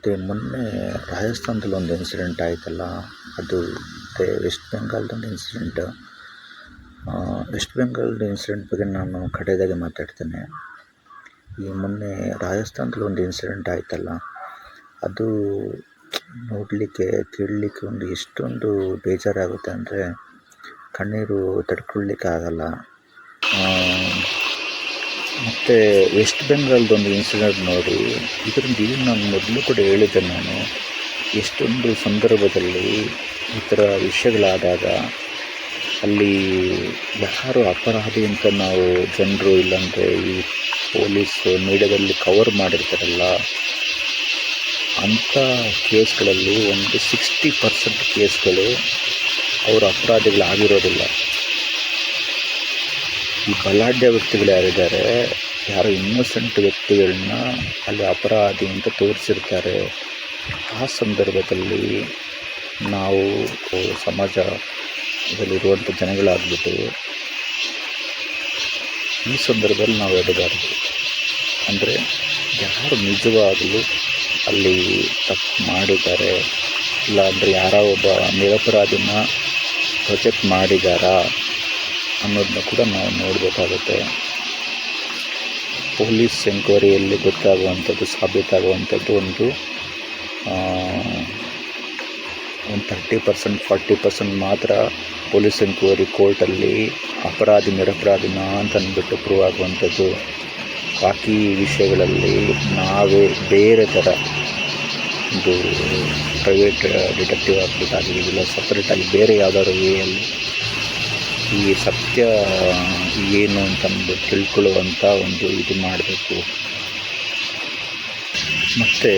ಮತ್ತು ಮೊನ್ನೆ ರಾಜಸ್ಥಾನದಲ್ಲಿ ಒಂದು ಇನ್ಸಿಡೆಂಟ್ ಆಯಿತಲ್ಲ, ಅದು ಮತ್ತು ವೆಸ್ಟ್ ಬೆಂಗಾಲ್ದೊಂದು ಇನ್ಸಿಡೆಂಟ್. ವೆಸ್ಟ್ ಬೆಂಗಾಲ್ದ ಇನ್ಸಿಡೆಂಟ್ ಬಗ್ಗೆ ನಾನು ಕಡೆಯದಾಗೆ ಮಾತಾಡ್ತೇನೆ. ಈ ಮೊನ್ನೆ ರಾಜಸ್ಥಾನದಲ್ಲಿ ಒಂದು ಇನ್ಸಿಡೆಂಟ್ ಆಯಿತಲ್ಲ, ಅದು ನೋಡಲಿಕ್ಕೆ ಕೇಳಲಿಕ್ಕೆ ಎಷ್ಟೊಂದು ಬೇಜಾರಾಗುತ್ತೆ ಅಂದರೆ ಕಣ್ಣೀರು ತಡ್ಕೊಳ್ಳಿಕ್ಕೆ ಆಗಲ್ಲ. ಮತ್ತು ವೆಸ್ಟ್ ಬೆಂಗಾಲ್ದೊಂದು ಇನ್ಸಿಡೆಂಟ್ ನೋಡಿ, ಇದರಿಂದ ಏನು ನಾನು ಮೊದಲು ಕೂಡ ಹೇಳಿದ್ದೆ, ನಾನು ಎಷ್ಟೊಂದು ಸಂದರ್ಭದಲ್ಲಿ ಈ ಥರ ವಿಷಯಗಳಾದಾಗ ಅಲ್ಲಿ ಯಾರು ಅಪರಾಧಿ ಅಂತ ನಾವು ಜನರು ಇಲ್ಲಾಂದರೆ ಈ ಪೊಲೀಸ್ ಮೀಡಿಯಾದಲ್ಲಿ ಕವರ್ ಮಾಡಿರ್ತಾರಲ್ಲ, ಅಂಥ ಕೇಸ್ಗಳಲ್ಲಿ ಒಂದು 60% ಕೇಸ್ಗಳು ಅವರು ಅಪರಾಧಿಗಳಾಗಿರೋದಿಲ್ಲ. ಈ ಬಲಾಢ್ಯ ವ್ಯಕ್ತಿಗಳು ಯಾರಿದ್ದಾರೆ, ಯಾರೋ ಇನ್ನೋಸೆಂಟ್ ವ್ಯಕ್ತಿಗಳನ್ನ ಅಲ್ಲಿ ಅಪರಾಧಿ ಅಂತ ತೋರಿಸಿರ್ತಾರೆ. ಆ ಸಂದರ್ಭದಲ್ಲಿ ನಾವು ಸಮಾಜದಲ್ಲಿರುವಂಥ ಜನಗಳಾಗ್ಬಿಟ್ಟು ಈ ಸಂದರ್ಭದಲ್ಲಿ ನಾವು ಎಡಗಾರದು. ಅಂದರೆ ಯಾರು ನಿಜವಾಗಲೂ ಅಲ್ಲಿ ತಪ್ಪು ಮಾಡಿದ್ದಾರೆ, ಇಲ್ಲಾಂದರೆ ಯಾರೋ ಒಬ್ಬ ನಿರಪರಾಧಿನ ಪ್ರೊಜೆಕ್ಟ್ ಮಾಡಿದ್ದಾರಾ ಅನ್ನೋದನ್ನ ಕೂಡ ನಾವು ನೋಡಬೇಕಾಗುತ್ತೆ. ಪೊಲೀಸ್ ಎಂಕ್ವೈರಿಯಲ್ಲಿ ಗೊತ್ತಾಗುವಂಥದ್ದು, ಸಾಬೀತಾಗುವಂಥದ್ದು ಒಂದು 30% 40% ಮಾತ್ರ ಪೊಲೀಸ್ ಎಂಕ್ವೈರಿ ಕೋರ್ಟಲ್ಲಿ ಅಪರಾಧಿ ನಿರಪರಾಧಿನ ಅಂತ ಅಂದ್ಬಿಟ್ಟು ಪ್ರೂವ್ ಆಗುವಂಥದ್ದು. ಬಾಕಿ ವಿಷಯಗಳಲ್ಲಿ ನಾವೇ ಬೇರೆ ಥರ ಒಂದು ಪ್ರೈವೇಟ್ ಡಿಟೆಕ್ಟಿವ್ ಆಗಿಬಿಟ್ಟಾಗಿಲ್ಲ, ಸಪ್ರೇಟಾಗಿ ಬೇರೆ ಯಾವುದಾದ್ರು ವೇಯಲ್ಲಿ ಈ ಸತ್ಯ ಏನು ಅಂತಂದ್ಬಿಟ್ಟು ತಿಳ್ಕೊಳ್ಳುವಂಥ ಒಂದು ಇದು ಮಾಡಬೇಕು. ಮತ್ತು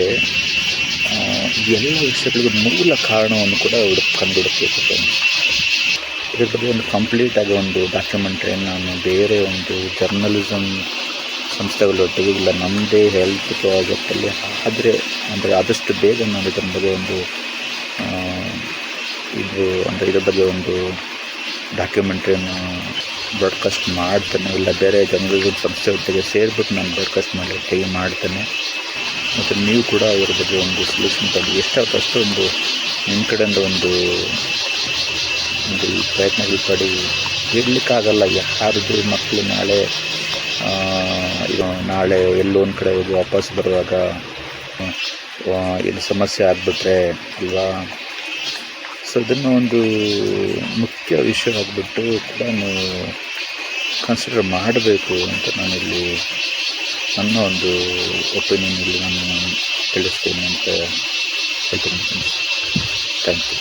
ಎಲ್ಲ ವಿಷಯಗಳಿಗೂ ಮೂಲ ಕಾರಣವನ್ನು ಕೂಡ ಕಂಡುಹಿಡಬೇಕು. ಇದ್ರ ಬಗ್ಗೆ ಒಂದು ಕಂಪ್ಲೀಟಾಗಿ ಒಂದು ಡಾಕ್ಯುಮೆಂಟ್ರಿಯನ್ನು ನಾನು ಬೇರೆ ಒಂದು ಜರ್ನಲಿಸಮ್ ಸಂಸ್ಥೆಗಳೊಟ್ಟಿಗೆ ಇಲ್ಲ ನಮ್ಮದೇ ಹೆಲ್ತ್ ಪ್ರಾಜೆಕ್ಟಲ್ಲಿ ಅಂದರೆ ಆದಷ್ಟು ಬೇಗ ನಾನು ಇದರ ಬಗ್ಗೆ ಒಂದು ಇದ್ರ ಬಗ್ಗೆ ಒಂದು ಡಾಕ್ಯುಮೆಂಟ್ರಿಯನ್ನು ಬ್ರಾಡ್ಕಾಸ್ಟ್ ಮಾಡ್ತೇನೆ. ಇಲ್ಲ ಬೇರೆ ಜರ್ನಲಿಸಮ್ ಸಂಸ್ಥೆ ಒಟ್ಟಿಗೆ ಸೇರಿಬಿಟ್ಟು ನಾನು ಬ್ರಾಡ್ಕಾಸ್ಟ್ ಮಾಡಲಿಕ್ಕೆ ಮಾಡ್ತೇನೆ. ಮತ್ತು ನೀವು ಕೂಡ ಇದ್ರ ಬಗ್ಗೆ ಒಂದು ಸೊಲ್ಯೂಷನ್ ತಂದು ಎಷ್ಟಾಗುತ್ತೆ ಅಷ್ಟು ಒಂದು ನಿಮ್ಮ ಕಡೆಯಿಂದ ಒಂದು ಪ್ರಯತ್ನಗಳು ಪಡಿ. ಇರಲಿಕ್ಕಾಗಲ್ಲ, ಯಾರದು ಮಕ್ಕಳು ನಾಳೆ ಎಲ್ಲೋ ಒಂದು ಕಡೆ ಹೋಗಿ ವಾಪಸ್ ಬರುವಾಗ ಇದು ಸಮಸ್ಯೆ ಆಗಿಬಿಟ್ರೆ ಅಲ್ವಾ. ಸೊ ಇದನ್ನು ಒಂದು ಮುಖ್ಯ ವಿಷಯ ಆಗಿಬಿಟ್ಟು ಕೂಡ ನೀವು ಕನ್ಸಿಡರ್ ಮಾಡಬೇಕು ಅಂತ ನಾನಿಲ್ಲಿ ನನ್ನ ಒಂದು ಒಪಿನಿಯನ್ ಇಲ್ಲಿ ನಾನು ತಿಳಿಸ್ತೀನಿ ಅಂತ ಹೇಳ್ತೀನಿ. Thank you.